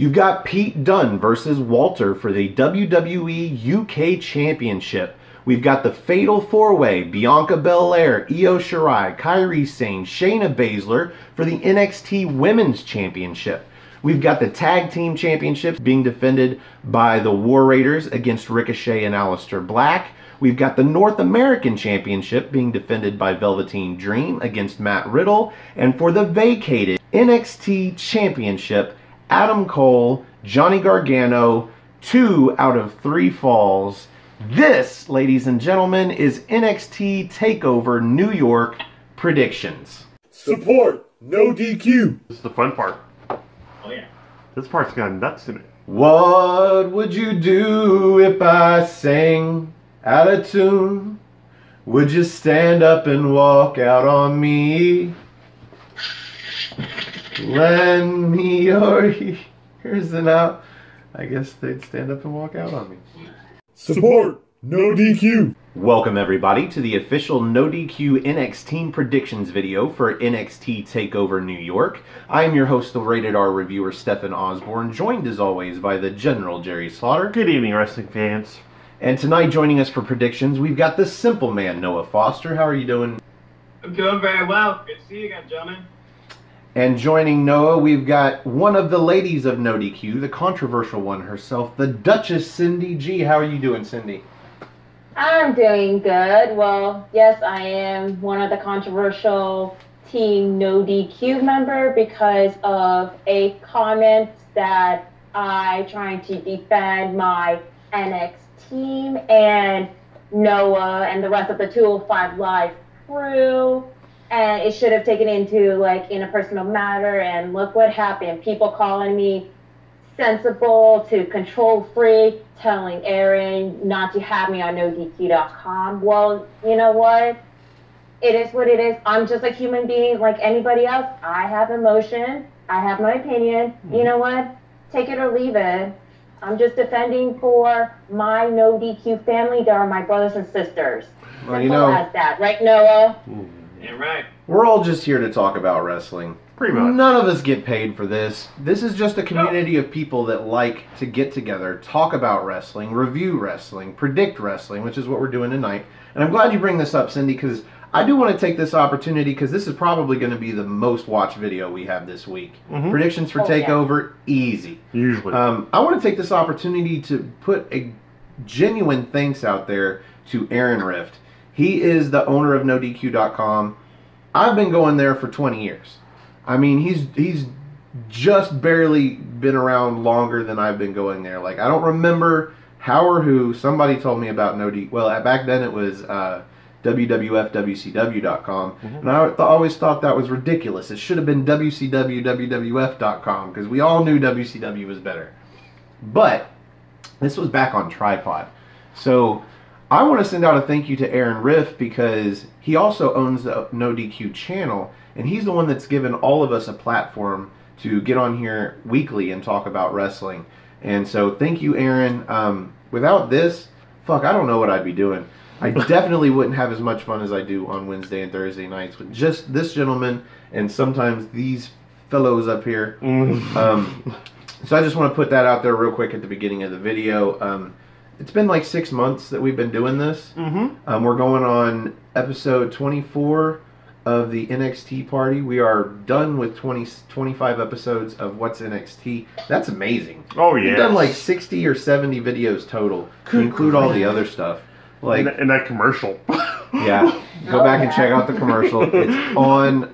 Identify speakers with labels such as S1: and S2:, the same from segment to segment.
S1: You've got Pete Dunne versus Walter for the WWE UK Championship. We've got the Fatal 4-Way, Bianca Belair, Io Shirai, Kairi Sane, Shayna Baszler for the NXT Women's Championship. We've got the Tag Team Championships being defended by the War Raiders against Ricochet and Aleister Black. We've got the North American Championship being defended by Velveteen Dream against Matt Riddle. And for the vacated NXT Championship, Adam Cole, Johnny Gargano, 2 out of 3 falls. This, ladies and gentlemen, is NXT TakeOver New York predictions.
S2: Support, no DQ.
S3: This is the fun part.
S4: Oh yeah.
S3: This part's got nuts in it.
S1: What would you do if I sang out of tune? Would you stand up and walk out on me? Lend me your ears and out. I guess they'd stand up and walk out on me.
S2: Support, no DQ.
S1: Welcome everybody to the official No DQ NXT predictions video for NXT TakeOver New York. I am your host, the Rated R reviewer Stefan Osborne, joined as always by the General Jerry Slaughter.
S3: Good evening, wrestling fans.
S1: And tonight joining us for predictions, we've got the Simple Man, Noah Foster. How are you doing?
S4: I'm doing very well. Good to see you again, gentlemen.
S1: And joining Noah, we've got one of the ladies of No DQ, the controversial one herself, the Duchess Cindy G. How are you doing, Cindy?
S5: I'm doing good. Well, yes, I am one of the controversial Team No DQ member because of a comment that I trying to defend my NXT team and Noah and the rest of the 205 Live crew. And it should have taken into like in a personal matter, and look what happened. People calling me sensible to control freak, telling Aaron not to have me on NoDQ.com. Well, you know what? It is what it is. I'm just a human being like anybody else. I have emotion. I have my opinion. You know what? Take it or leave it. I'm just defending for my No DQ family. They are my brothers and sisters.
S1: Well, you know,
S5: as that, right, Noah?
S4: Yeah, right.
S1: we're all just here to talk about wrestling.
S3: Pretty much.
S1: None of us get paid for this. This is just a community of people that like to get together, talk about wrestling, review wrestling, predict wrestling, which is what we're doing tonight. And I'm glad you bring this up, Cindy, because I do want to take this opportunity, because this is probably going to be the most watched video we have this week. Predictions for TakeOver, easy.
S3: Usually.
S1: I want to take this opportunity to put a genuine thanks out there to Aaron Rift. He is the owner of NoDQ.com. I've been going there for 20 years. I mean, he's just barely been around longer than I've been going there. Like, I don't remember how or who. Somebody told me about NoDQ. Well, back then it was WWFWCW.com. And I always thought that was ridiculous. It should have been WCWWWF.com, because we all knew WCW was better. But this was back on tripod. So I want to send out a thank you to Aaron Riff, because he also owns the No DQ channel, and he's the one that's given all of us a platform to get on here weekly and talk about wrestling. And so thank you, Aaron. Without this, fuck, I don't know what I'd be doing. I definitely wouldn't have as much fun as I do on Wednesday and Thursday nights with just this gentleman and sometimes these fellows up here. So I just want to put that out there real quick at the beginning of the video. It's been like 6 months that we've been doing this. We're going on episode 24 of the NXT party. We are done with 25 episodes of What's NXT. That's amazing.
S3: Oh, yeah.
S1: We've done like 60 or 70 videos total, to include all the other stuff. Like,
S3: and that commercial.
S1: Yeah, go back and check out the commercial. It's on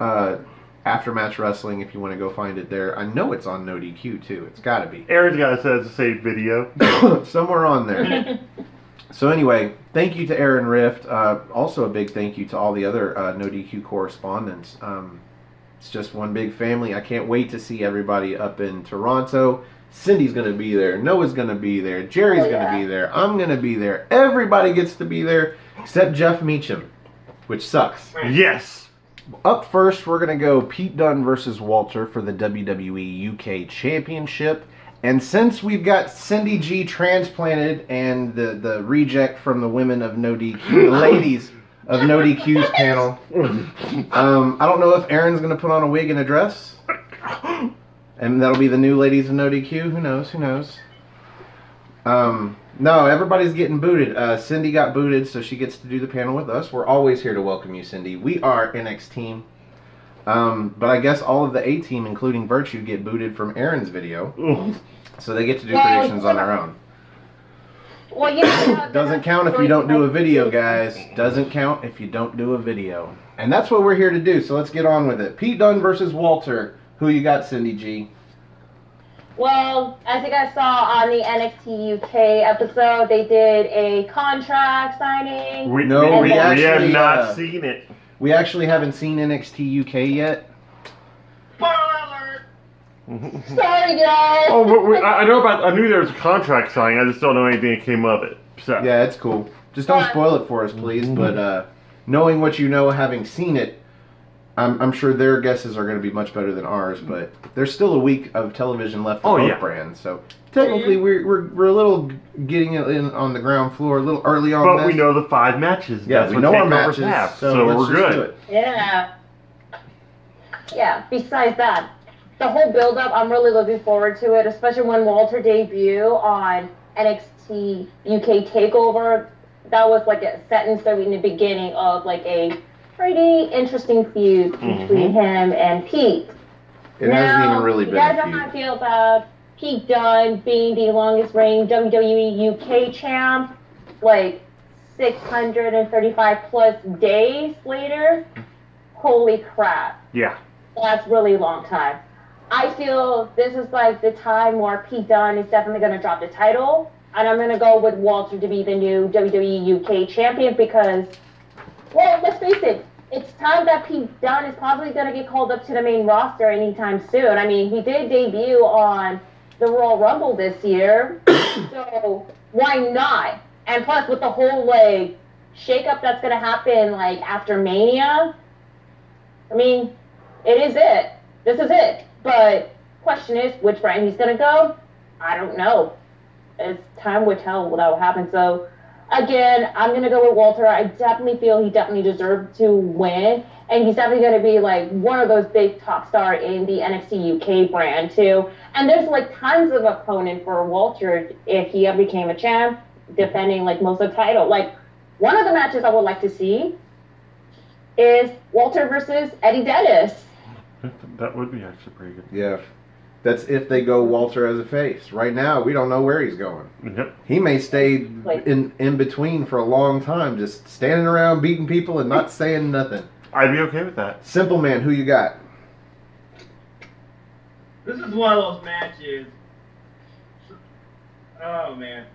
S1: Aftermatch Wrestling if you want to go find it there. I know it's on No DQ too. It's got to be.
S3: Aaron's got it says to save video.
S1: Somewhere on there. So anyway, thank you to Aaron Rift. Also a big thank you to all the other No DQ correspondents. It's just one big family. I can't wait to see everybody up in Toronto. Cindy's going to be there. Noah's going to be there. Jerry's going to be there. I'm going to be there. Everybody gets to be there except Jeff Meacham, which sucks.
S3: Yes.
S1: Up first, we're going to go Pete Dunne versus Walter for the WWE UK Championship. And since we've got Cindy G transplanted and the reject from the women of No DQ, the ladies of No DQ's panel, I don't know if Aaron's going to put on a wig and a dress. And that'll be the new ladies of No DQ. Who knows? Who knows? No, everybody's getting booted. Cindy got booted, so she gets to do the panel with us. We're always here to welcome you, Cindy. We are NXT. But I guess all of the A team, including Virtue, get booted from Aaron's video. So they get to do predictions on their own.
S5: Well, yeah.
S1: Doesn't count if you don't do a video, guys. Doesn't count if you don't do a video. And that's what we're here to do, so let's get on with it. Pete Dunne versus Walter. Who you got, Cindy G?
S5: Well, as you guys saw on the NXT UK episode, they did a contract signing.
S3: We
S1: actually,
S3: have not seen it.
S1: We actually haven't seen NXT UK yet.
S5: Spoiler alert! Sorry, guys.
S3: Oh, but I knew there was a contract signing. I just don't know anything that came of it. So.
S1: Yeah, it's cool. Just don't spoil it for us, please. But knowing what you know, having seen it, I'm sure their guesses are going to be much better than ours. But there's still a week of television left for both brands, so technically we're a little getting it in on the ground floor, a little early on.
S3: But we know the 5 matches.
S1: Yeah,
S3: That's
S1: we
S3: what
S1: know our
S3: TakeOver
S1: matches,
S3: have,
S1: so
S3: we're good.
S1: Do it.
S5: Yeah. Yeah. Besides that, the whole build-up, I'm really looking forward to it, especially when Walter debut on NXT UK TakeOver. That was like a set in stone in the beginning of like a pretty interesting feud between him and Pete.
S1: It hasn't even really been a feud.
S5: You guys know how I feel about Pete Dunne being the longest reigning WWE UK champ, like 635 plus days later. Holy crap.
S3: Yeah.
S5: That's really long time. I feel this is like the time where Pete Dunne is definitely going to drop the title, and I'm going to go with Walter to be the new WWE UK champion because, well, let's face it, it's time that Pete Dunne is probably going to get called up to the main roster anytime soon. I mean, he did debut on the Royal Rumble this year, so why not? And plus, with the whole, like, shakeup that's going to happen, like, after Mania, I mean, it is it. This is it. But question is, which brand he's going to go? I don't know. It's time will tell what will happen. So, again, I'm going to go with Walter. I definitely feel he definitely deserved to win. And he's definitely going to be, like, one of those big top star in the NXT UK brand, too. And there's, like, tons of opponent for Walter if he ever became a champ, defending, like, most of the title. Like, one of the matches I would like to see is Walter versus Eddie Dennis.
S3: That would be actually pretty good.
S1: Yeah. That's if they go Walter as a face. Right now, we don't know where he's going.
S3: Yep.
S1: He may stay in between for a long time, just standing around beating people and not saying nothing.
S3: I'd be okay with that.
S1: Simple Man, who you got?
S4: This is one of those matches. Oh man.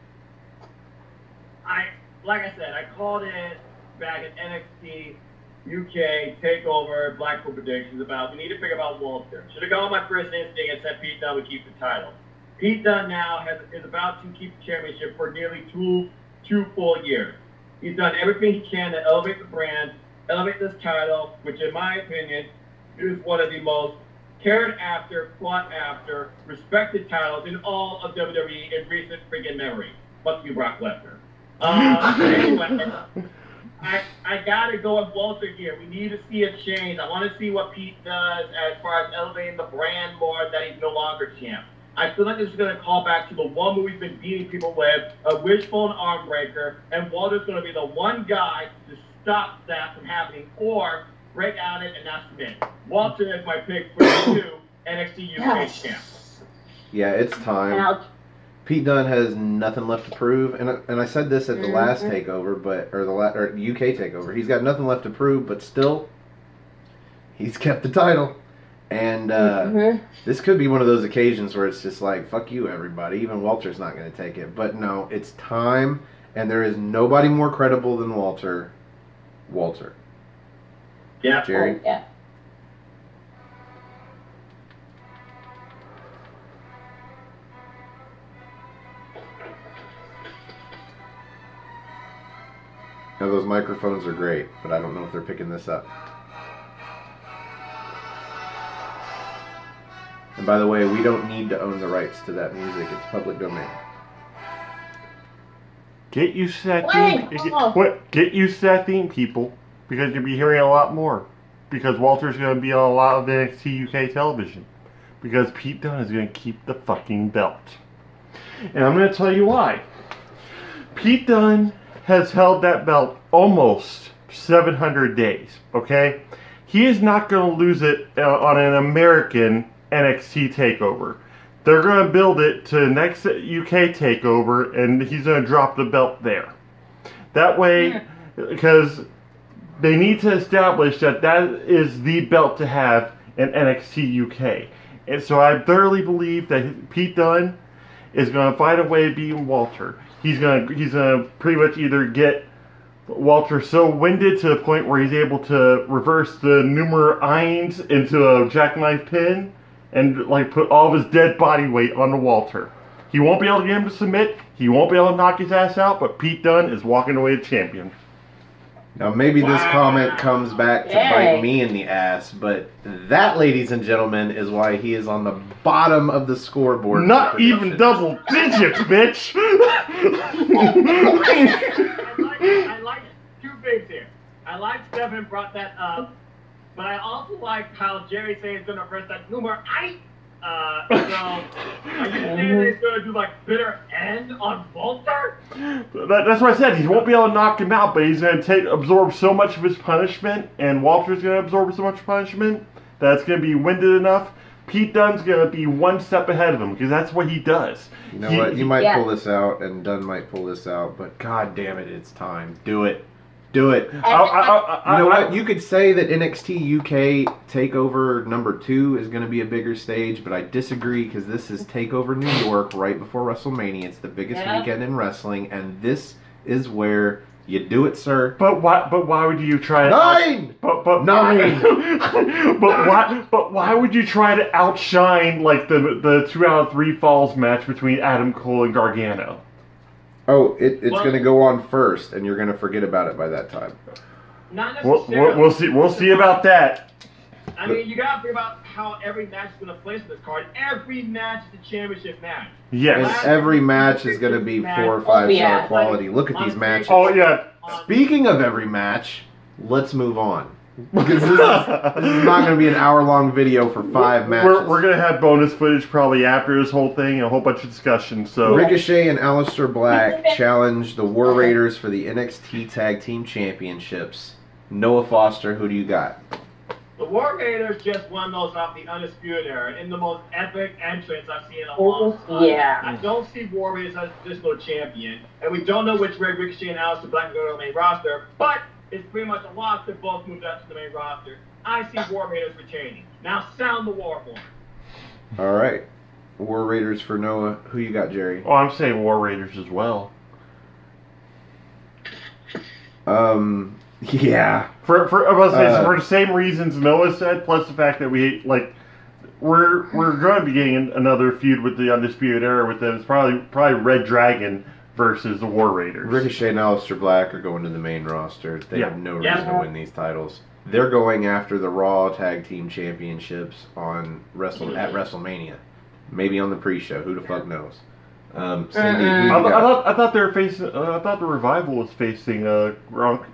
S4: Like I said, I called it back at NXT UK TakeOver Blackpool predictions about we need to figure out Walter. Should have gone with my first instinct and said Pete Dunne would keep the title. Pete Dunne now is about to keep the championship for nearly two full years. He's done everything he can to elevate the brand, elevate this title, which in my opinion is one of the most cared after, fought after, respected titles in all of WWE in recent freaking memory. Fuck you, Brock Lesnar. Anyway, I gotta go with Walter here. We need to see a change. I want to see what Pete does as far as elevating the brand more that he's no longer champ. I feel like this is going to call back to the one where we've been beating people with, a wishbone arm breaker, and Walter's going to be the one guy to stop that from happening or break out it and not submit. Walter is my pick for the new NXT UK champ.
S1: Yeah, it's time. Pete Dunne has nothing left to prove, and I said this at the last takeover, or UK takeover. He's got nothing left to prove, but still, he's kept the title. And this could be one of those occasions where it's just like, fuck you, everybody. Even Walter's not going to take it. But no, it's time, and there is nobody more credible than Walter. Walter.
S4: Yeah.
S1: Jerry?
S5: Yeah.
S1: Now, those microphones are great, but I don't know if they're picking this up. And by the way, we don't need to own the rights to that music. It's public domain.
S3: Get used to that theme. Get used to that theme, people, because you'll be hearing a lot more. Because Walter's going to be on a lot of NXT UK television. because Pete Dunne is going to keep the fucking belt. And I'm going to tell you why. Pete Dunne has held that belt almost 700 days, okay? He is not going to lose it on an American NXT TakeOver. They're going to build it to the next UK TakeOver, and he's going to drop the belt there. That way, because they need to establish that that is the belt to have in NXT UK. And so I thoroughly believe that Pete Dunne is going to find a way of beating Walter. He's going to pretty much either get Walter so winded to the point where he's able to reverse the Numer-Eins into a jackknife pin and like put all of his dead body weight onto Walter. He won't be able to get him to submit. He won't be able to knock his ass out, but Pete Dunne is walking away the champion.
S1: Now, maybe this comment comes back to bite me in the ass, but that, ladies and gentlemen, is why he is on the bottom of the scoreboard.
S3: Not even double digits, bitch!
S4: I like two things here. I like Stefan brought that up, but I also like how Jerry says he's going to reverse that number 8. So, are you saying that he's going to do like bitter end on Walter?
S3: That's what I said. He won't be able to knock him out, but he's going to absorb so much of his punishment, and Walter's going to absorb so much punishment that it's going to be winded enough. Pete Dunne's going to be one step ahead of him because that's what he does.
S1: You know what? You might pull this out, and Dunne might pull this out, but god damn it, it's time. Do it. Do it. You know what? You could say that NXT UK TakeOver number 2 is going to be a bigger stage, but I disagree because this is TakeOver New York right before WrestleMania. It's the biggest weekend in wrestling, and this is where you do it, sir.
S3: But why would you try to
S1: 9?
S3: But why would you try to outshine like the 2 out of 3 falls match between Adam Cole and Gargano?
S1: Oh, it's going to go on first, and you're going to forget about it by that time.
S4: Not necessarily.
S3: We'll see about that.
S4: I mean, you got to think about how every match is going to place in this card. Every match is a championship match.
S1: Yes. And every match is going to be 4 or 5 star quality. Look at these matches.
S3: Oh, yeah.
S1: Speaking of every match, let's move on. Because this is not going to be an hour-long video for 5 matches.
S3: We're going to have bonus footage probably after this whole thing and a whole bunch of discussion. So
S1: Ricochet and Aleister Black challenge the War Raiders for the NXT Tag Team Championships. Noah Foster, who do you got?
S4: The War Raiders just won those off the Undisputed Era in the most epic entrance I've seen in a long time.
S5: Yeah.
S4: I don't see War Raiders as a traditional champion, and we don't know which way Ricochet and Aleister Black are going to the main roster, but it's pretty much a lock that both moved up to the main roster. I see War Raiders retaining. Now sound the war horn.
S1: All right. War Raiders for Noah. Who you got, Jerry?
S3: Oh, I'm saying War Raiders as well.
S1: Yeah.
S3: For the same reasons Noah said, plus the fact that we're going to be getting another feud with the Undisputed Era with them. It's probably Red Dragon versus the War Raiders.
S1: Ricochet and Aleister Black are going to the main roster. They have no reason to win these titles. They're going after the Raw Tag Team Championships at WrestleMania. Maybe on the pre-show. Who the fuck knows? Cindy,
S3: I thought they were facing. I thought the Revival was facing Gronk,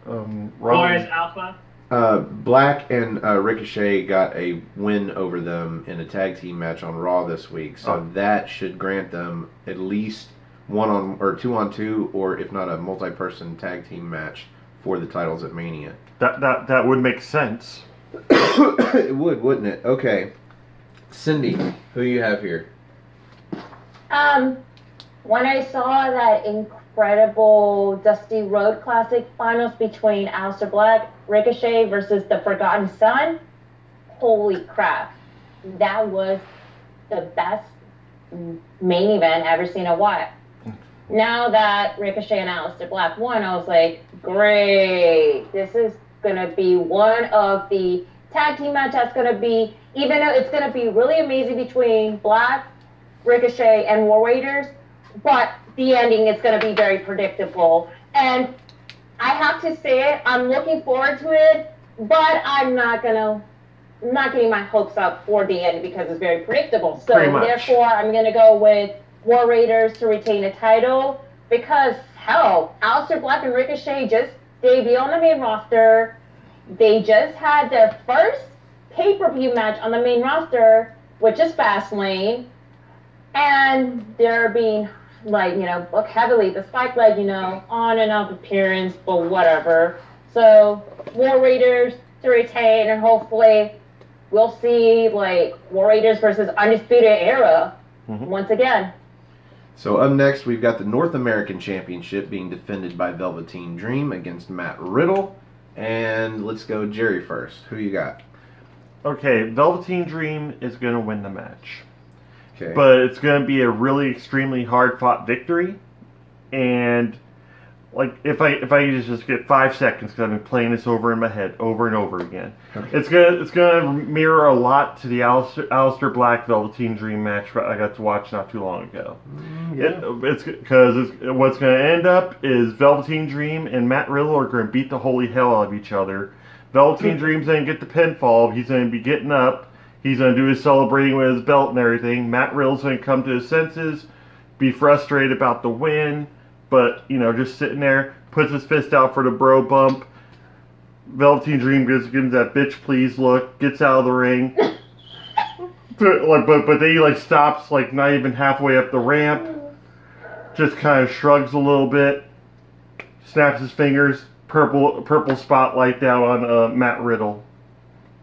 S4: Glorious Alpha.
S1: Black and Ricochet got a win over them in a tag team match on Raw this week, so that should grant them at least 1-on or 2-on-2, or if not a multi-person tag team match for the titles at Mania.
S3: That would make sense.
S1: It would, wouldn't it? Okay, Cindy, who you have here?
S5: When I saw that incredible Dusty Road Classic finals between Aleister Black, Ricochet versus the Forgotten Son, holy crap. That was the best main event I've ever seen in a while. Now that Ricochet and Aleister Black won, I was like, great. This is going to be one of the tag team matches that's going to be, even though it's going to be really amazing between Black, Ricochet, and War Raiders, but the ending is going to be very predictable. And I have to say it, I'm looking forward to it, but I'm not getting my hopes up for the end because it's very predictable. So therefore, I'm going to go with War Raiders to retain the title because, hell, Aleister Black and Ricochet just debuted on the main roster. They just had their first pay-per-view match on the main roster, which is Fastlane, and they're being, like, booked heavily, despite, like, on and off appearance, but whatever. So, War Raiders to retain, and hopefully we'll see, like, War Raiders versus Undisputed Era once again.
S1: So up next, we've got the North American Championship being defended by Velveteen Dream against Matt Riddle. And let's go Jerry first. Who you got?
S3: Okay, Velveteen Dream is going to win the match.
S1: Okay.
S3: But it's going to be a really extremely hard-fought victory. And, like, if I could just get 5 seconds, because I've been playing this over in my head over and over again.
S1: Okay.
S3: It's gonna mirror a lot to the Aleister Black Velveteen Dream match I got to watch not too long ago. It's because what's going to end up is Velveteen Dream and Matt Riddle are going to beat the holy hell out of each other. Velveteen Dream's going to get the pinfall. He's going to be getting up. He's going to do his celebrating with his belt and everything. Matt Riddle's going to come to his senses, be frustrated about the win, but, just sitting there, puts his fist out for the bro bump. Velveteen Dream gives him that bitch please look, gets out of the ring. But then he, stops, not even halfway up the ramp. Just kind of shrugs a little bit, snaps his fingers, purple spotlight down on Matt Riddle.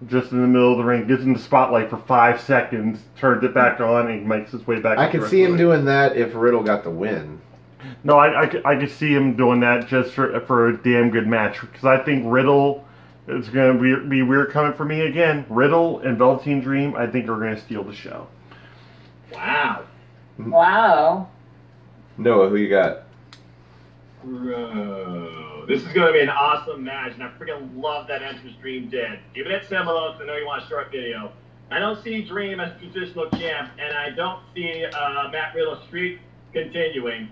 S3: Just in the middle of the ring, gives him the spotlight for 5 seconds, turns it back on, and makes his way back.
S1: I could see him doing that if Riddle got the win.
S3: No, I could see him doing that just for a damn good match, because I think Riddle is going to be weird coming for me again. Riddle and Velveteen Dream, I think, are going to steal the show.
S4: Wow.
S5: Wow.
S1: Noah, who you got?
S4: Bro, this is going to be an awesome match, and I freaking love that entrance Dream did. Even at similar, I know you want a short video. I don't see Dream as traditional champ, and I don't see Matt Riddle's streak continuing.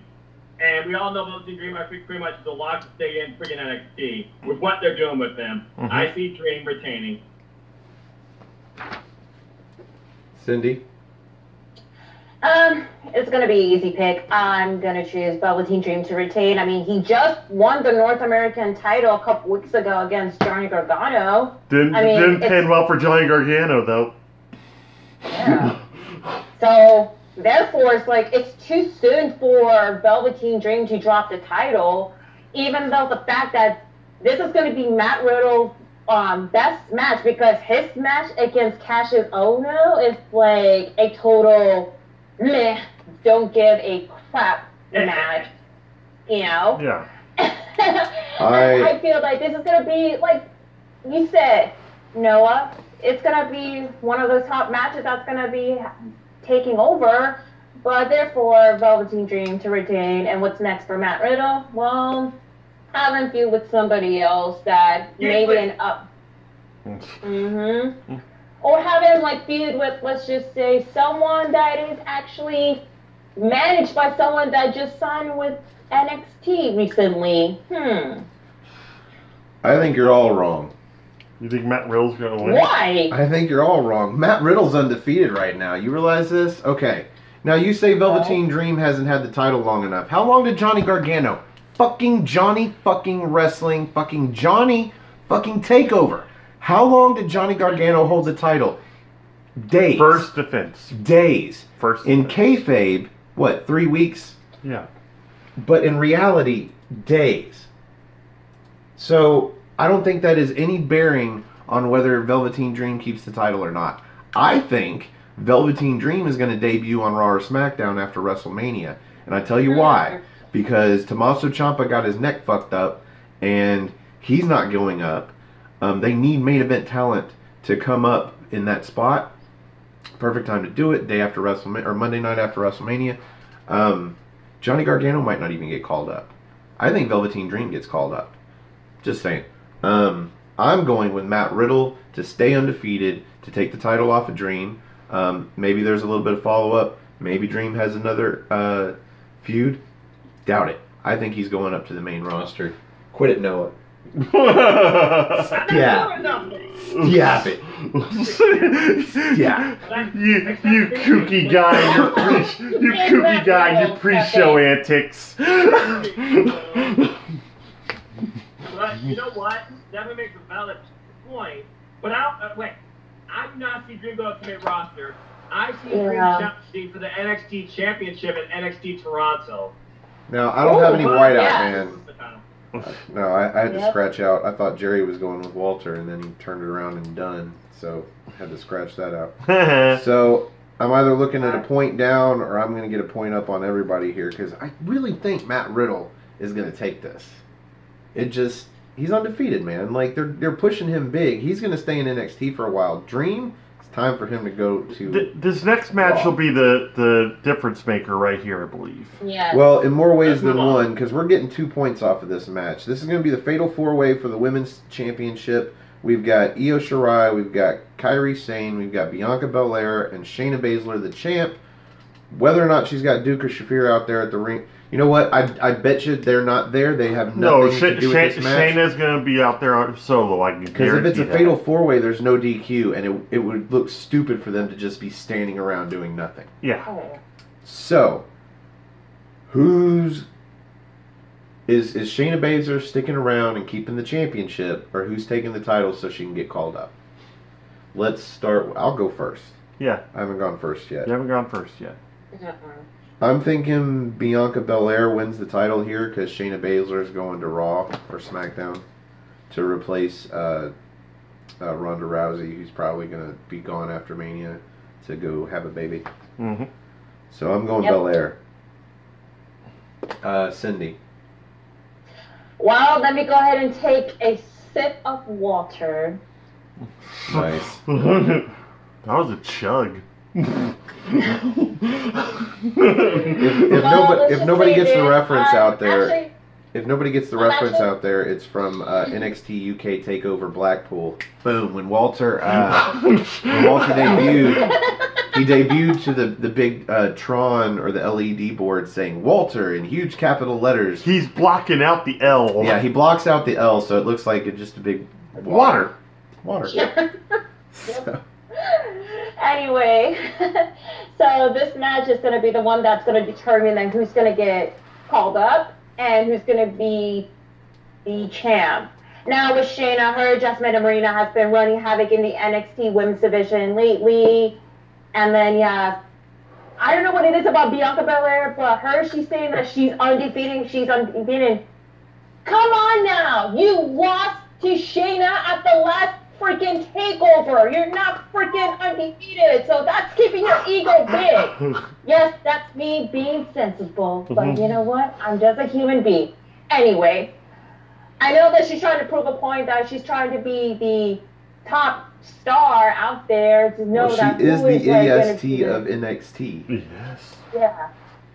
S4: And we all know Velveteen Dream, I think, pretty much is a lock to stay in freaking NXT with what they're doing with them. I see Dream retaining.
S1: Cindy?
S5: It's going to be an easy pick. I'm going to choose Velveteen Dream to retain. I mean, he just won the North American title a couple weeks ago against Johnny Gargano.
S3: Didn't pin well for Johnny Gargano, though.
S5: Yeah. So, therefore, it's too soon for Velveteen Dream to drop the title, even though the fact that this is going to be Matt Riddle's best match, because his match against Cassius Ohno is like a total meh, don't give a crap match,
S3: Yeah.
S5: I feel like this is going to be, like you said, Noah, it's going to be one of those top matches that's going to be taking over, but therefore Velveteen Dream to retain. And what's next for Matt Riddle? Well, having feud with somebody else that maybe an up. Or having feud with, let's just say, someone that is actually managed by someone that just signed with NXT recently.
S1: I think you're all wrong.
S3: You think Matt Riddle's going to win?
S5: Why?
S1: I think you're all wrong. Matt Riddle's undefeated right now. You realize this? Okay. Now you say Velveteen Dream hasn't had the title long enough. How long did Johnny Gargano? Fucking Johnny fucking wrestling. Fucking Johnny fucking TakeOver. How long did Johnny Gargano hold the title? Days.
S3: First defense.
S1: Days.
S3: First
S1: in
S3: defense.
S1: kayfabe, what, 3 weeks?
S3: Yeah.
S1: But in reality, days. So I don't think that is any bearing on whether Velveteen Dream keeps the title or not. I think Velveteen Dream is going to debut on Raw or SmackDown after WrestleMania. And I tell you why. Because Tommaso Ciampa got his neck fucked up, and he's not going up. They need main event talent to come up in that spot. Perfect time to do it. Day after WrestleMania, or Monday night after WrestleMania. Johnny Gargano might not even get called up. I think Velveteen Dream gets called up. Just saying. I'm going with Matt Riddle to stay undefeated, to take the title off of Dream. Maybe there's a little bit of follow-up. Maybe Dream has another feud. Doubt it. I think he's going up to the main roster. Quit it, Noah. Yeah. Yeah. Yeah.
S3: You kooky guy, you kooky guy, and your pre-show antics.
S4: But you know what? Devin makes a valid point. But wait. I do not see Dream go up to main roster. I see
S5: Yeah.
S4: Dream challenging for the NXT Championship at NXT Toronto.
S1: Now, I don't have any whiteout,
S5: yeah.
S1: man. No, I had to
S5: Yep.
S1: scratch out. I thought Jerry was going with Walter, and then he turned it around and Dunne. So I had to scratch that out. So I'm either looking at a point down or I'm going to get a point up on everybody here because I really think Matt Riddle is going to take this. He's undefeated, man. Like they're pushing him big. He's going to stay in NXT for a while. Dream, it's time for him to go to.
S3: This next match will be the difference maker right here, I believe.
S5: Yeah.
S1: Well, in more ways than one, because we're getting 2 points off of this match. This is going to be the Fatal 4-Way for the Women's Championship. We've got Io Shirai, we've got Kairi Sane, we've got Bianca Belair, and Shayna Baszler, the champ. Whether or not she's got Duke or Shafir out there at the ring, you know what? I bet you they're not there. They have nothing to do with this match.
S3: Shayna's going to be out there solo, I can guarantee.
S1: Because if it's a Fatal 4-Way, there's no DQ, and it would look stupid for them to just be standing around doing nothing.
S3: Yeah.
S5: Oh.
S1: So, is Shayna Baszler sticking around and keeping the championship, or who's taking the title so she can get called up? Let's start. I'll go first.
S3: Yeah.
S1: I haven't gone first yet.
S3: You haven't gone first yet.
S1: I'm thinking Bianca Belair wins the title here because Shayna Baszler is going to Raw or SmackDown to replace Ronda Rousey, who's probably going to be gone after Mania to go have a baby.
S3: Mm-hmm.
S1: So I'm going Belair. Cindy.
S5: Well, let me go ahead and take a sip of water.
S1: Nice.
S3: That was a chug.
S1: If nobody gets the reference out there,
S5: Actually,
S1: if nobody gets the reference out there, it's from NXT UK Takeover Blackpool. Boom! When Walter debuted, he debuted to the big Tron or the LED board saying Walter in huge capital letters.
S3: He's blocking out the L.
S1: Yeah, he blocks out the L, so it looks like it's just a big
S3: Water.
S1: So.
S5: Anyway, so this match is going to be the one that's going to determine then who's going to get called up and who's going to be the champ. Now with Shayna, her adjustment and Marina has been running havoc in the NXT women's division lately. And then, yeah, I don't know what it is about Bianca Belair, but she's saying that she's undefeated. She's undefeated. Come on now. You lost to Shayna at the last freaking takeover. You're not freaking undefeated, so that's keeping your ego big. Yes, that's me being sensible, but you know what? I'm just a human being. Anyway, I know that she's trying to prove a point that she's trying to be the top star out there to know that
S1: she is the EST
S5: of
S1: NXT.
S3: Yes.
S5: Yeah,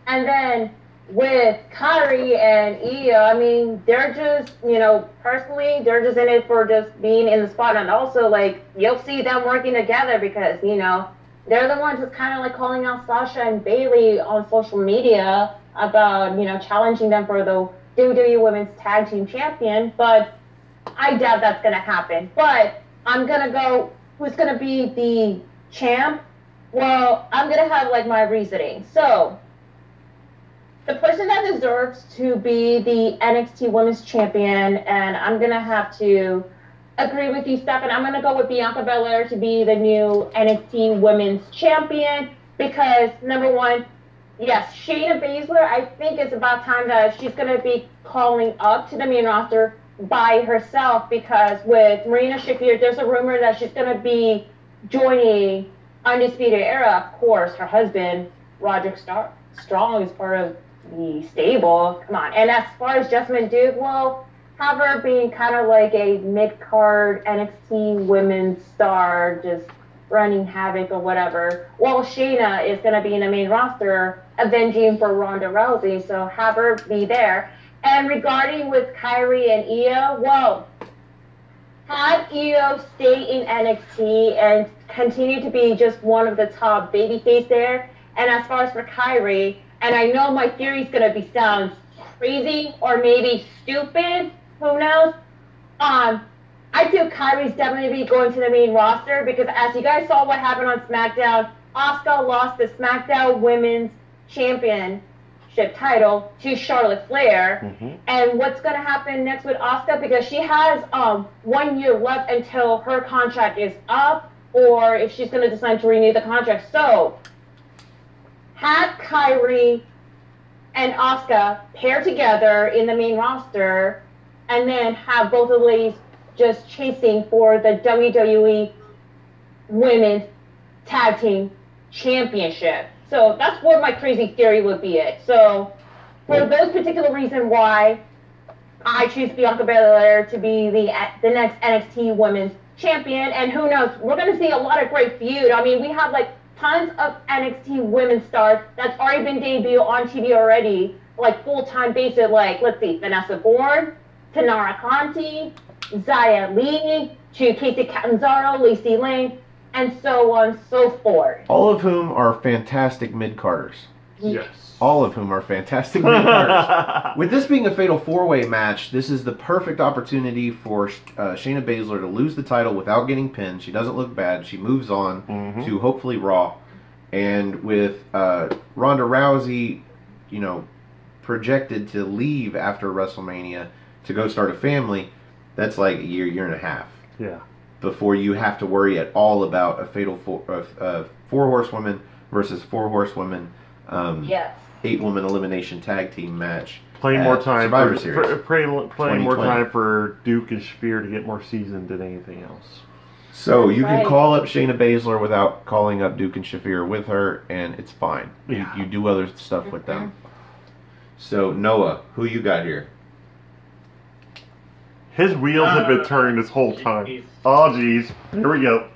S5: and then with Kairi and Io, I mean, they're just, personally, they're just in it for just being in the spot. And also, like, you'll see them working together because, they're the ones just kind of like calling out Sasha and Bayley on social media about, challenging them for the WWE Women's Tag Team Champion. But I doubt that's going to happen. But I'm going to go, who's going to be the champ? Well, I'm going to have, like, my reasoning. So, the person that deserves to be the NXT Women's Champion, and I'm going to have to agree with you, Stefan. I'm going to go with Bianca Belair to be the new NXT Women's Champion because, number one, yes, Shayna Baszler, I think it's about time that she's going to be calling up to the main roster by herself because with Marina Shafir, there's a rumor that she's going to be joining Undisputed Era. Of course, her husband, Roderick Strong, is part of the stable. Come on. And as far as Jessamine Duke, well, have her being kind of like a mid-card NXT women's star, just running havoc or whatever. While Shayna is going to be in the main roster, avenging for Ronda Rousey, so have her be there. And regarding with Kairi and Io, well, have Io stay in NXT and continue to be just one of the top babyface there. And as far as for Kairi, and I know my theory is going to sound crazy or maybe stupid, who knows? I feel Kairi's definitely going to the main roster because as you guys saw what happened on SmackDown, Asuka lost the SmackDown Women's Championship title to Charlotte Flair. And what's going to happen next with Asuka? Because she has 1 year left until her contract is up. or if she's going to decide to renew the contract. So, have Kyrie and Asuka pair together in the main roster, and then have both of the ladies just chasing for the WWE Women's Tag Team Championship. So that's what my crazy theory would be it. So for those particular reasons why I choose Bianca Belair to be the next NXT Women's Champion, and who knows, we're going to see a lot of great feud. I mean, we have like tons of NXT women's stars that's already been debuted on TV already, like full-time basis, like, let's see, Vanessa Bourne, Tanara Conti, Xia Li, to Casey Catanzaro, Lacey Lane, and so on and so forth.
S1: All of whom are fantastic mid-carders.
S3: Yes.
S1: All of whom are fantastic mid-carders. With this being a fatal four-way match, this is the perfect opportunity for Shayna Baszler to lose the title without getting pinned. She doesn't look bad. She moves on to hopefully Raw. And with Ronda Rousey, you know, projected to leave after WrestleMania to go start a family, that's like a year and a half.
S3: Yeah.
S1: Before you have to worry at all about a fatal four horsewomen versus four horsewomen.
S5: Yes.
S1: 8-woman elimination tag team match.
S3: Playing more time
S1: playing
S3: more time for Duke and Shafir to get more seasoned than anything else.
S1: So you can
S5: Right.
S1: call up Shayna Baszler without calling up Duke and Shafir with her, and it's fine.
S3: Yeah.
S1: You do other stuff with them. So Noah, who you got here?
S3: His wheels have been turning this whole time.
S4: Jeez.
S3: Oh, jeez. Here we go.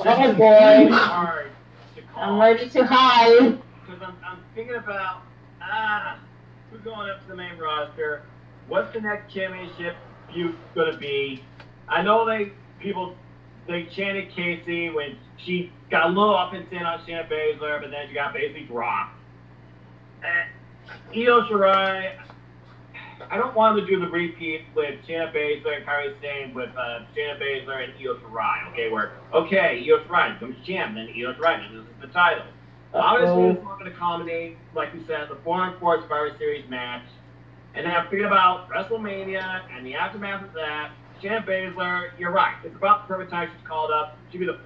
S5: Oh boy,
S4: Hard to call.
S5: I'm ready to hide.
S4: Because I'm thinking about, who's going up to the main roster? What's the next championship feud going to be? I know they chanted Casey when she got a little up and in on Shayna Baszler, but then she got basically dropped. Io Shirai, I don't want them to do the repeat with Shayna Baszler and Kairi Sane with Shayna Baszler and Io Shirai, okay, where, okay, Io Shirai becomes champ, then Io Shirai loses the title. Obviously, it's not going to culminate, like we said, the 4-on-4 Survivor Series match. And then I'm thinking about WrestleMania and the aftermath of that. Shayna Baszler, you're right. It's about the perfect time she's called up. She'd be the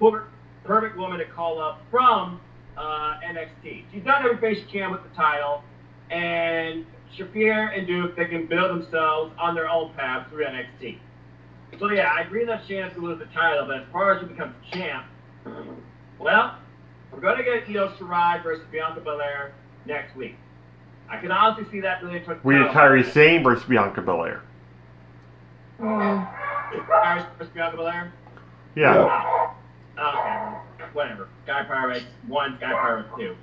S4: perfect woman to call up from NXT. She's done everything she can with the title. And Shafir and Duke, they can build themselves on their own path through NXT. So yeah, I agree that Shayna's going to lose the title, but as far as she becomes champ, well, we're going to get Io Shirai versus Bianca Belair next week. I can honestly see that really took.
S3: We had Kairi Sane versus Bianca Belair.
S4: Kairi versus Bianca Belair?
S3: Yeah.
S4: Okay, whatever. Sky Pirates 1, Sky Pirates 2.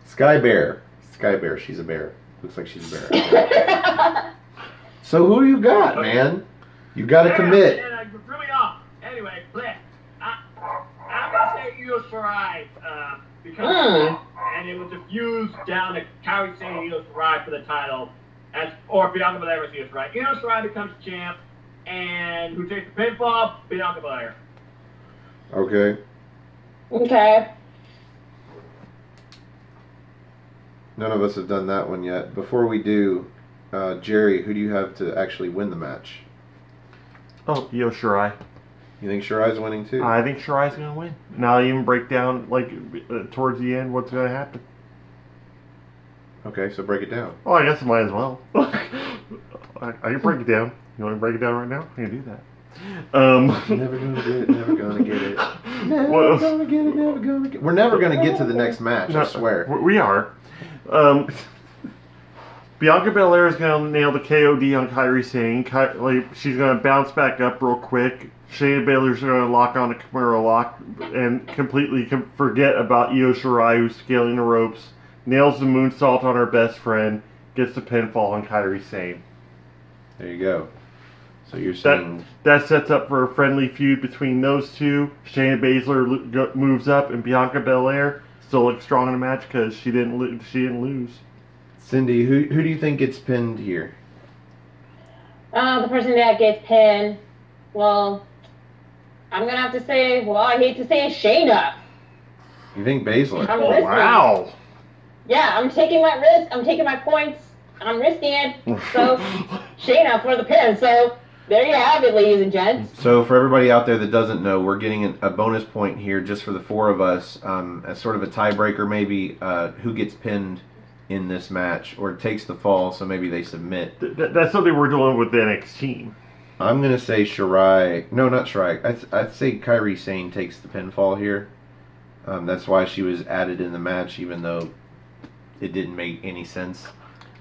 S1: Sky Bear. Sky Bear. She's a bear. Looks like she's a bear. So who you got, man? You got to commit.
S4: And I threw me off. Anyway, I'm going to say Io Shirai because and it was diffused down to Kairi Sane and Io Shirai for the title, or Bianca Belair versus Io Shirai. Io Shirai becomes champ, and who takes the pinfall? Bianca Belair.
S1: Okay.
S5: Okay.
S1: None of us have done that one yet. Before we do, Jerry, who do you have to actually win the match?
S3: Oh, Io Shirai.
S1: You think Shirai's winning too?
S3: I think Shirai's going to win. And I'll even break down, like, towards the end what's going to happen.
S1: Okay, so break it down.
S3: Oh, I guess I might as well. I can break it down. You want to break it down right now? I can do that.
S1: Never gonna get it, never gonna get it. Never
S3: Well-
S1: gonna get it, never gonna get it. We're never gonna get to the next match, I swear.
S3: We are. Bianca Belair is going to nail the KOD on Kairi Sane. She's going to bounce back up real quick. Shayna Baszler's going to lock on a Kimura lock and completely forget about Io Shirai, who's scaling the ropes. Nails the moonsault on her best friend. Gets the pinfall on Kairi Sane.
S1: There you go. So you're saying
S3: That sets up for a friendly feud between those two. Shayna Baszler moves up, and Bianca Belair still looks strong in the match because she didn't lose.
S1: Cindy, who do you think gets pinned here?
S5: The person that gets pinned, well, I'm going to have to say, well, I hate to say it, Shayna.
S1: You think Baszler?
S5: I'm
S3: Oh,
S5: risking.
S3: wow.
S5: Yeah, I'm taking my risk. I'm taking my points. I'm risking it. So, Shayna for the pin. So, There you have it, ladies and gents.
S1: So for everybody out there that doesn't know, we're getting a bonus point here just for the four of us, as sort of a tiebreaker maybe, who gets pinned in this match or takes the fall, so maybe they submit.
S3: That's something we're doing with the NXT.
S1: I'm going to say Shirai. No, not Shirai. I'd say Kairi Sane takes the pinfall here. That's why she was added in the match, even though it didn't make any sense.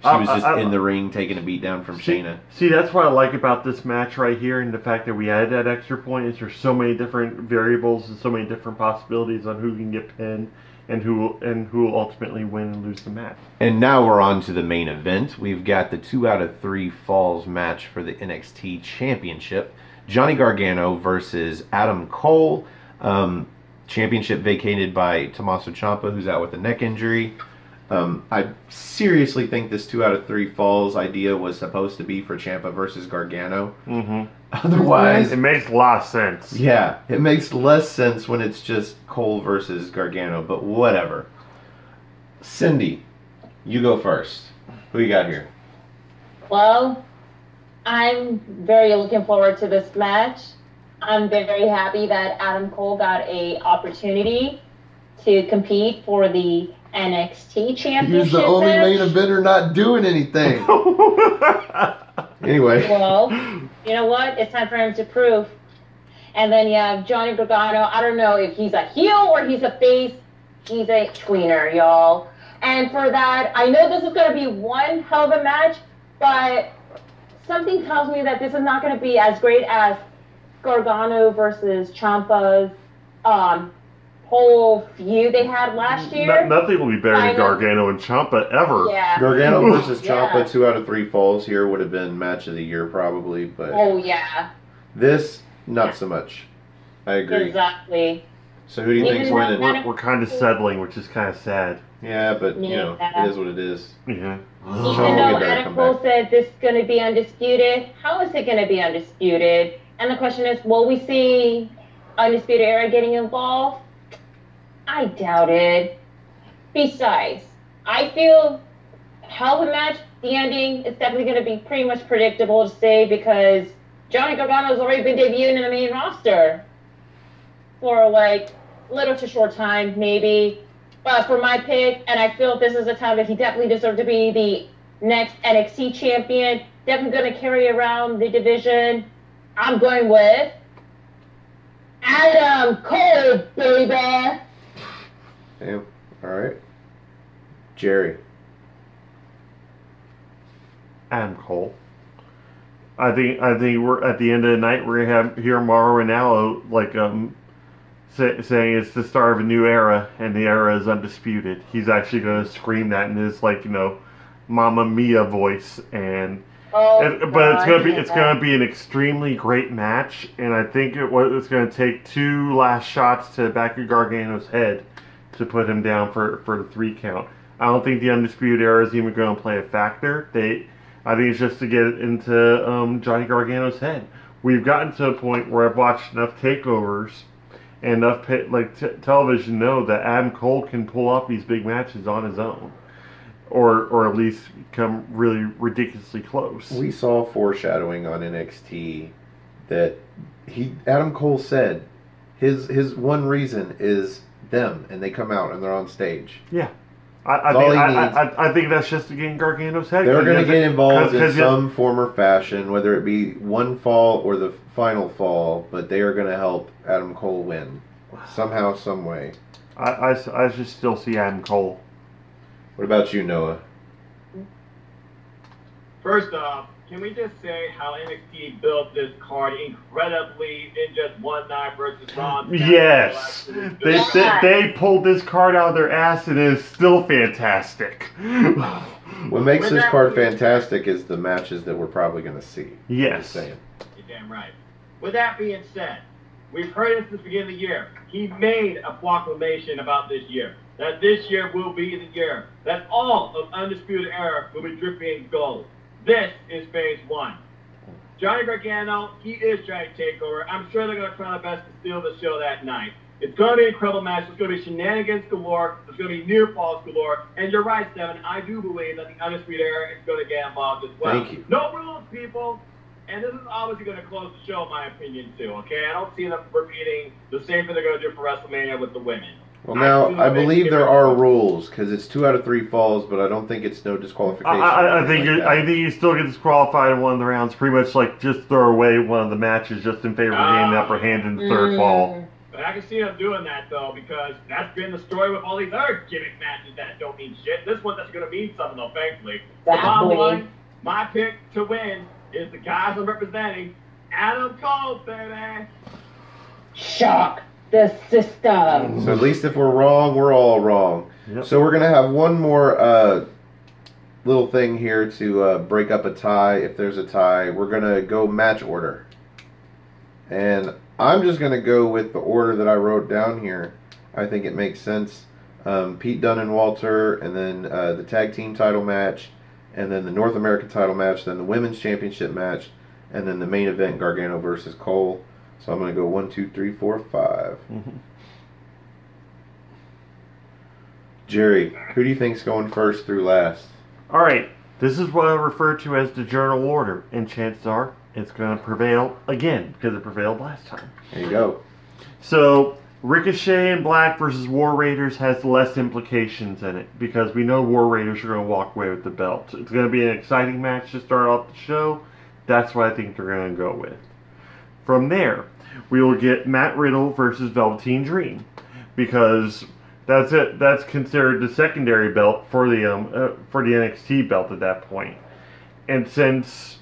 S1: She was just in the ring taking a beat down from Shayna.
S3: See, that's what I like about this match right here, and the fact that we added that extra point is there's so many different variables and so many different possibilities on who can get pinned and who will ultimately win and lose the match.
S1: And now we're on to the main event. We've got the 2 out of 3 falls match for the NXT Championship. Johnny Gargano versus Adam Cole. Championship vacated by Tommaso Ciampa, who's out with a neck injury. I seriously think this 2 out of 3 falls idea was supposed to be for Ciampa versus Gargano.
S3: Mm-hmm.
S1: Otherwise,
S3: it makes a lot of sense.
S1: Yeah, it makes less sense when it's just Cole versus Gargano, but whatever. Cindy, you go first. Who you got here?
S5: Well, I'm very looking forward to this match. I'm very happy that Adam Cole got a opportunity to compete for the NXT Championship.
S1: He's the only
S5: match.
S1: main eventer not doing anything. Anyway.
S5: Well, you know what? It's time for him to prove. And then you have Johnny Gargano. I don't know if he's a heel or he's a face. He's a tweener, y'all. And for that, I know this is going to be one hell of a match, but something tells me that this is not going to be as great as Gargano versus Ciampa's whole feud they had last year.
S3: Nothing will be better than Gargano and Ciampa ever.
S5: Yeah.
S1: Gargano versus Ciampa, 2 out of 3 falls here would have been match of the year probably, but
S5: Oh, yeah.
S1: this, not so much. I agree.
S5: Exactly.
S1: So who do you think's winning?
S3: We're kind of settling, which is kind of sad.
S1: Yeah, but you know, it is what it is.
S3: Yeah.
S5: Even though Adam Cole said this is going to be undisputed, how is it going to be undisputed? And the question is, will we see Undisputed Era getting involved? I doubt it. Besides, I feel hell of a match. The ending is definitely going to be pretty much predictable to say because Johnny Gargano's already been debuting in the main roster for like little to short time, maybe. But for my pick, and I feel this is a time that he definitely deserved to be the next NXT champion, definitely going to carry around the division. I'm going with Adam Cole, baby.
S1: Damn. All right. Jerry.
S3: Adam Cole. I think we're at the end of the night we're gonna have hear Mauro Ranallo saying it's the start of a new era and the era is undisputed. He's actually gonna scream that in his Mamma Mia voice but it's gonna be an extremely great match, and I think it's gonna take 2 last shots to the back of Gargano's head to put him down for the 3 count. I don't think the Undisputed Era is even going to play a factor. I think it's just to get it into Johnny Gargano's head. We've gotten to a point where I've watched enough takeovers and enough television to know that Adam Cole can pull off these big matches on his own, or at least come really ridiculously close.
S1: We saw foreshadowing on NXT that Adam Cole said his one reason is them, and they come out and they're on stage.
S3: Yeah. I think that's just to get in Gargano's head.
S1: They're going to get involved in some form or fashion, whether it be one fall or the final fall, but they are going to help Adam Cole win. Somehow, some way.
S3: I just still see Adam Cole.
S1: What about you, Noah?
S4: First off, can we just say how NXT built this card incredibly in just one night versus Raw?
S3: Yes. They pulled this card out of their ass and it is still fantastic.
S1: What makes this card fantastic is the matches that we're probably going to see.
S3: Yes.
S4: You're damn right. With that being said, we've heard it since the beginning of the year. He made a proclamation about this year. That this year will be the year that all of Undisputed Era will be dripping in gold. This is phase 1. Johnny Gargano, he is trying to take over. I'm sure they're going to try their best to steal the show that night. It's going to be an incredible match. There's going to be shenanigans galore. There's going to be near falls galore. And you're right, Stefan. I do believe that the Undisputed Era is going to get involved as well.
S1: Thank you.
S4: No rules, people. and this is obviously going to close the show, in my opinion, too, okay? I don't see them repeating the same thing they're going to do for WrestleMania with the women.
S1: Well, now, I believe there are rules, because it's 2 out of 3 falls, but I don't think it's no disqualification.
S3: I think you still get disqualified in one of the rounds. Pretty much like just throw away one of the matches just in favor of gaining the upper hand in the third fall.
S4: But I can see them doing that, though, because that's been the story with all these other gimmick matches that don't mean shit. This one that's going to mean something, though, thankfully. The bottom line, my pick to win is the guys I'm representing, Adam Cole, baby.
S5: Shock the system.
S1: So at least if we're wrong, we're all wrong. Yep. So we're going to have one more little thing here to break up a tie. If there's a tie, we're going to go match order. And I'm just going to go with the order that I wrote down here. I think it makes sense. Pete Dunne and Walter, and then the tag team title match, and then the North American title match, then the women's championship match, and then the main event, Gargano versus Cole. So I'm going to go 1, 2, 3, 4, 5.
S3: Mm-hmm.
S1: Jerry, who do you think's going first through last?
S3: All right, this is what I refer to as the journal order, and chances are it's going to prevail again because it prevailed last time.
S1: There you go.
S3: So Ricochet and Black versus War Raiders has less implications in it because we know War Raiders are going to walk away with the belt. It's going to be an exciting match to start off the show. That's what I think they're going to go with. From there, we will get Matt Riddle versus Velveteen Dream because that's it. That's considered the secondary belt for the NXT belt at that point. And since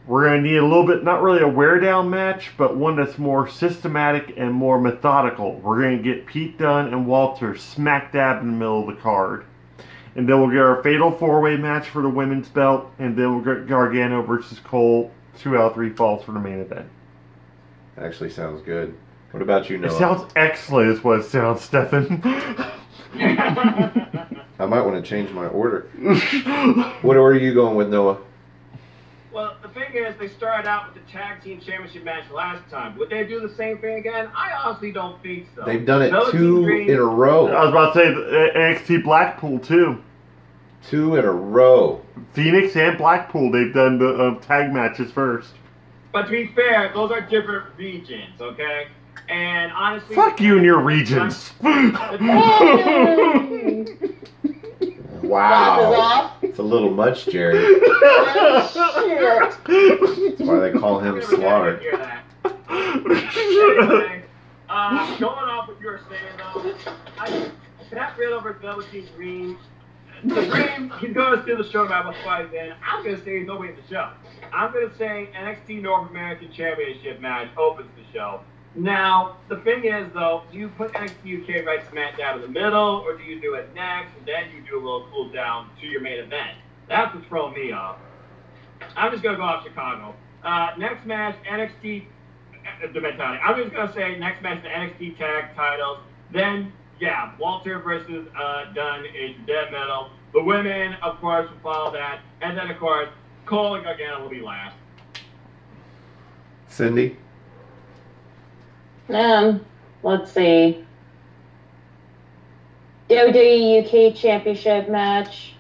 S3: we're going to need a little bit, not really a wear-down match, but one that's more systematic and more methodical, we're going to get Pete Dunne and Walter smack dab in the middle of the card. And then we'll get our fatal 4-way match for the women's belt, and then we'll get Gargano versus Cole, 2 out of 3 falls for the main event.
S1: Actually sounds good. What about you, Noah?
S3: It sounds excellent is what it sounds, Stefan.
S1: I might want to change my order. What order are you going with, Noah?
S4: Well, the thing is, they started out with the tag team championship match last time. Would they do the same thing again? I honestly don't think so.
S1: They've done it 2 in a row.
S3: I was about to say NXT Blackpool, too.
S1: 2 in a row.
S3: Phoenix and Blackpool, they've done the tag matches first.
S4: But to be fair, those are different regions, okay? And honestly...
S3: Fuck you and your regions.
S1: Wow. It's a little much, Jerry. That's why they call him Slaughter.
S4: Anyway, going off what you were saying, though, Matt Riddle versus Velveteen Dream. The Dream, he's going to steal the show no matter what fight then. I'm going to say he's opening the show. I'm going to say NXT North American Championship match opens the show. Now, the thing is, though, do you put NXT UK right smack down in the middle, or do you do it next, and then you do a little cool down to your main event? That's what's throwing me off. I'm just going to go off Chicago. Next match, NXT, the mentality. I'm just going to say next match, the NXT tag titles. Then, yeah, Walter versus Dunne in dead middle. The women, of course, will follow that. And then, of course, Cole and Gargano will be last.
S1: Cindy?
S5: Let's see. WWE UK Championship match.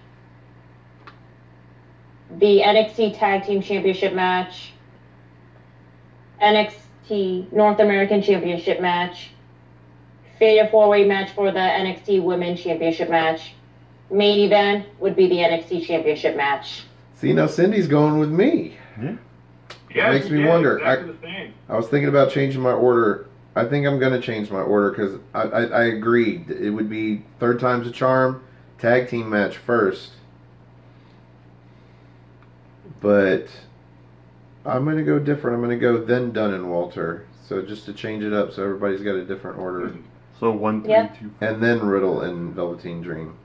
S5: The NXT Tag Team Championship match. NXT North American Championship match. Fatal 4-way match for the NXT Women's Championship match. Main event would be the NXT Championship match.
S1: See, now Cindy's going with me.
S3: Yeah.
S4: Yeah,
S1: makes me wonder.
S4: Exactly
S1: I was thinking about changing my order. I think I'm going to change my order because I agreed. It would be third time's a charm, tag team match first. But I'm going to go different. I'm going to go then Dunne and Walter. So just to change it up so everybody's got a different order.
S3: So 1, 3,
S5: Yep.
S3: 2, 4.
S1: And then Riddle and Velveteen Dream.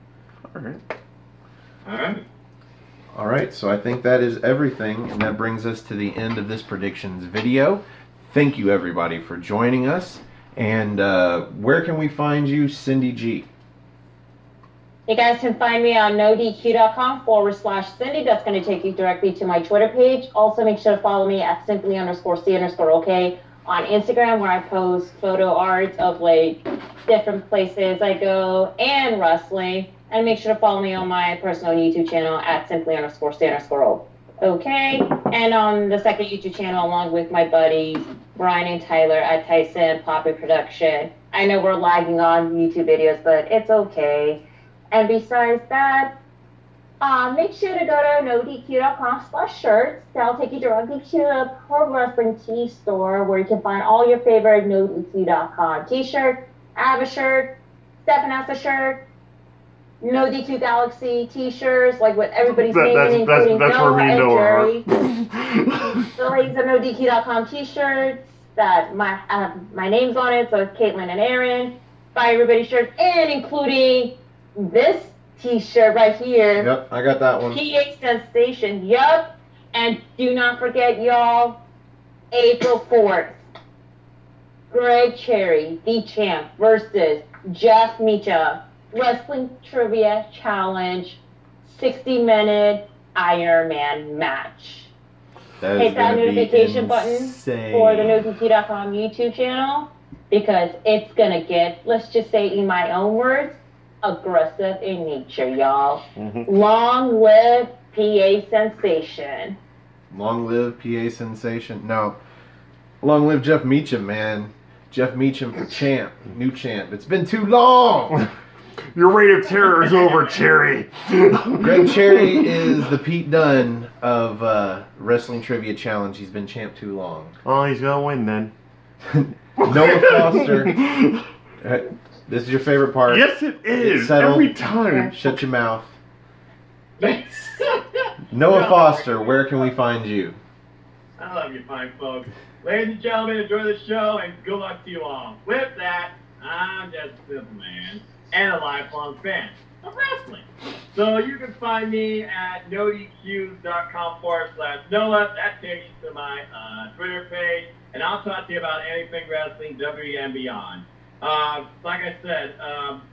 S3: All right.
S4: All right.
S1: All right, so I think that is everything, and that brings us to the end of this predictions video. Thank you, everybody, for joining us. And where can we find you, Cindy G?
S5: You guys can find me on nodq.com/Cindy. That's going to take you directly to my Twitter page. Also, make sure to follow me at simply_C_OK on Instagram, where I post photo art of like different places I go and wrestling. And make sure to follow me on my personal YouTube channel at simply_C_OK. Okay, and on the second YouTube channel, along with my buddies Brian and Tyler at Tyson Poppy Production. I know we're lagging on YouTube videos, but it's okay. And besides that, make sure to go to nodq.com/shirts. That'll take you directly to the Pro Wrestling Tee store, where you can find all your favorite nodq.com t-shirts. I have a shirt. Stefan has a shirt. No DQ Galaxy t-shirts, like with everybody's name, including Noah and Jerry. The ladies at NoDQ.com t-shirts that my name's on it, so it's Caitlin and Aaron. Buy everybody's shirts, and including this t-shirt right here.
S1: Yep, I got that one.
S5: PA Sensation, yup. And do not forget, y'all, April 4th, Greg Cherry, the champ, versus Jeff Meacham. Wrestling Trivia Challenge 60-minute Iron Man match. Hit that notification button for the NoDQ.com YouTube channel, because it's gonna get, let's just say in my own words, aggressive in nature, y'all. Long live PA Sensation.
S1: Long live PA Sensation. No, long live Jeff Meacham, man. Jeff Meacham for champ, new champ. It's been too long.
S3: Your reign of terror is over, Cherry.
S1: Greg Cherry is the Pete Dunne of Wrestling Trivia Challenge. He's been champ too long.
S3: Oh, he's gonna win then.
S1: Noah Foster. This is your favorite part.
S3: Yes, it is.
S1: Settled.
S3: Every time.
S1: Shut your mouth. Noah Foster, where can we find you?
S4: I love you, fine folks. Ladies and gentlemen, enjoy the show, and good luck to you all. With that, I'm just a simple man and a lifelong fan of wrestling. So you can find me at nodq.com/Noah. That takes you to my Twitter page, and I'll talk to you about anything wrestling, WWE and beyond. Like I said,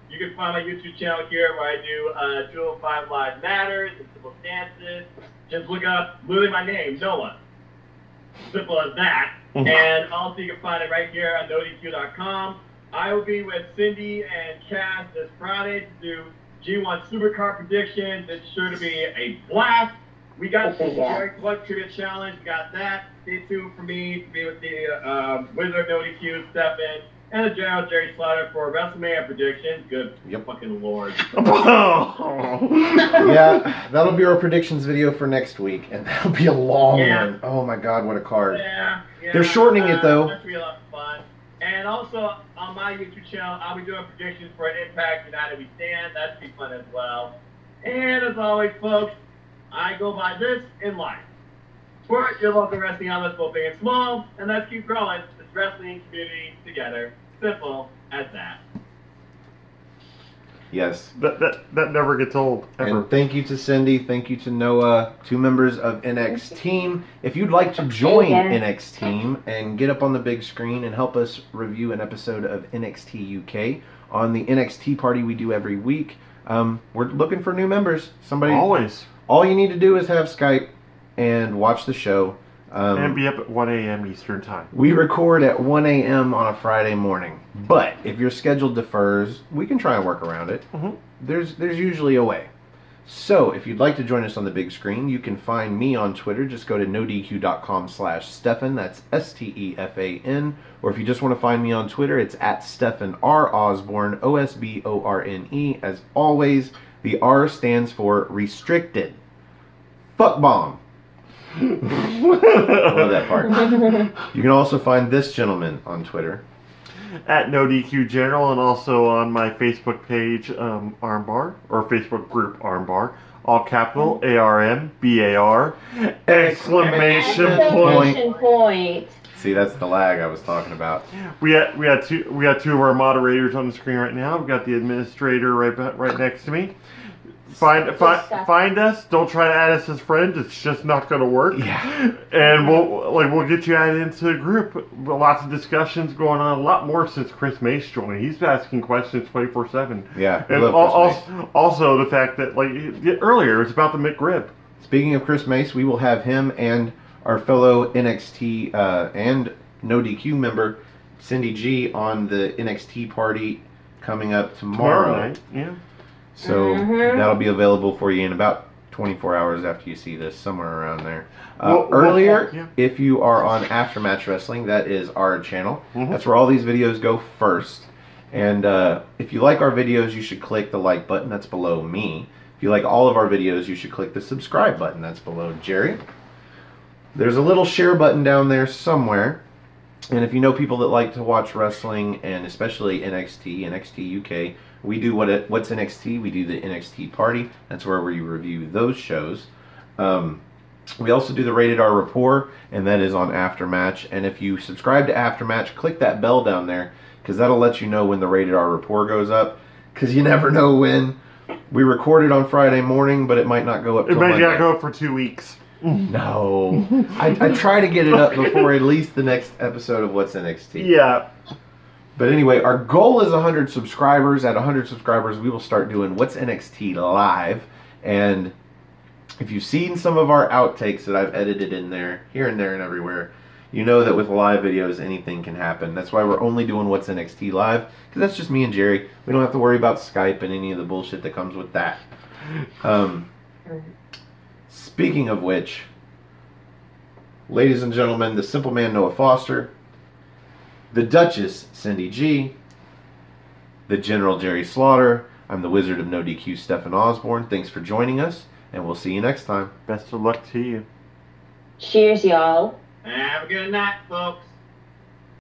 S4: you can find my YouTube channel here where I do 205 Live Matters and Simple Dances. Just look up literally my name, Noah. Simple as that. And also you can find it right here on nodq.com. I will be with Cindy and Cass this Friday to do G1 Supercar predictions. It's sure to be a blast. We got the Club Trivia Challenge. We got that. Stay tuned for me to be with the Wizard No DQ, Stefan, and the General Jerry Slaughter for WrestleMania predictions. Good fucking lord.
S1: Yeah, that'll be our predictions video for next week, and that'll be a long one. Oh my god, what a card.
S4: Yeah.
S1: They're shortening it though.
S4: That's really a lot of fun. And also on my YouTube channel, I'll be doing predictions for an Impact United We Stand. That should be fun as well. And as always, folks, I go by this in life. Support your local wrestling outlets, both big and small, and let's keep growing this wrestling community together. Simple as that.
S1: Yes.
S3: That never gets old, ever.
S1: And thank you to Cindy, thank you to Noah, two members of NXT Team. If you'd like to join NXT Team and get up on the big screen and help us review an episode of NXT UK on the NXT party we do every week, we're looking for new members. Somebody.
S3: Always.
S1: All you need to do is have Skype and watch the show.
S3: And be up at 1 a.m. Eastern Time.
S1: We record at 1 a.m. on a Friday morning. But if your schedule differs, we can try and work around it. There's usually a way. So if you'd like to join us on the big screen, you can find me on Twitter. Just go to nodq.com/Stefan. That's Stefan. Or if you just want to find me on Twitter, it's at Stefan R. Osborne, OSBORNE. As always, the R stands for restricted. Fuck bomb. I love that part. You can also find this gentleman on Twitter
S3: at NoDQ General, and also on my Facebook page, Armbar, or Facebook group Armbar, all capital ARMBAR, exclamation point.
S1: See, that's the lag I was talking about.
S3: We had two of our moderators on the screen right now. We've got the administrator right next to me. Find us. Don't try to add us as friends. It's just not going to work.
S1: Yeah.
S3: And we'll get you added into the group. Lots of discussions going on. A lot more since Chris Mace joined. He's asking questions 24/7.
S1: Yeah.
S3: And also the fact that earlier it was about the McRib.
S1: Speaking of Chris Mace, we will have him and our fellow NXT and No DQ member Cindy G on the NXT party coming up tomorrow
S3: night. Yeah.
S1: So that'll be available for you in about 24 hours after you see this, somewhere around there.
S3: Well,
S1: Earlier,
S3: yeah.
S1: if you are on Aftermatch Wrestling, that is our channel.
S3: Mhm.
S1: That's where all these videos go first. And if you like our videos, you should click the like button that's below me. If you like all of our videos, you should click the subscribe button that's below Jerry. There's a little share button down there somewhere. And if you know people that like to watch wrestling, and especially NXT, NXT UK, we do what's NXT? We do the NXT Party. That's where we review those shows. We also do the Rated R Rapport, and that is on Aftermatch. And if you subscribe to Aftermatch, click that bell down there, because that'll let you know when the Rated R Rapport goes up. Because you never know when. We record it on Friday morning, but it might not go up till
S3: It may
S1: Monday.
S3: not go for 2 weeks.
S1: No. I try to get it up before at least the next episode of What's NXT.
S3: Yeah.
S1: But anyway, our goal is 100 subscribers. At 100 subscribers, we will start doing What's NXT live. And if you've seen some of our outtakes that I've edited in there, here and there and everywhere, you know that with live videos, anything can happen. That's why we're only doing What's NXT live, because that's just me and Jerry. We don't have to worry about Skype and any of the bullshit that comes with that. Speaking of which, ladies and gentlemen, the Simple Man Noah Foster, the Duchess Cindy G, the General Jerry Slaughter, I'm the Wizard of No DQ Stefan Osborne. Thanks for joining us, and we'll see you next time.
S3: Best of luck to you.
S5: Cheers, y'all.
S4: Have a good night, folks.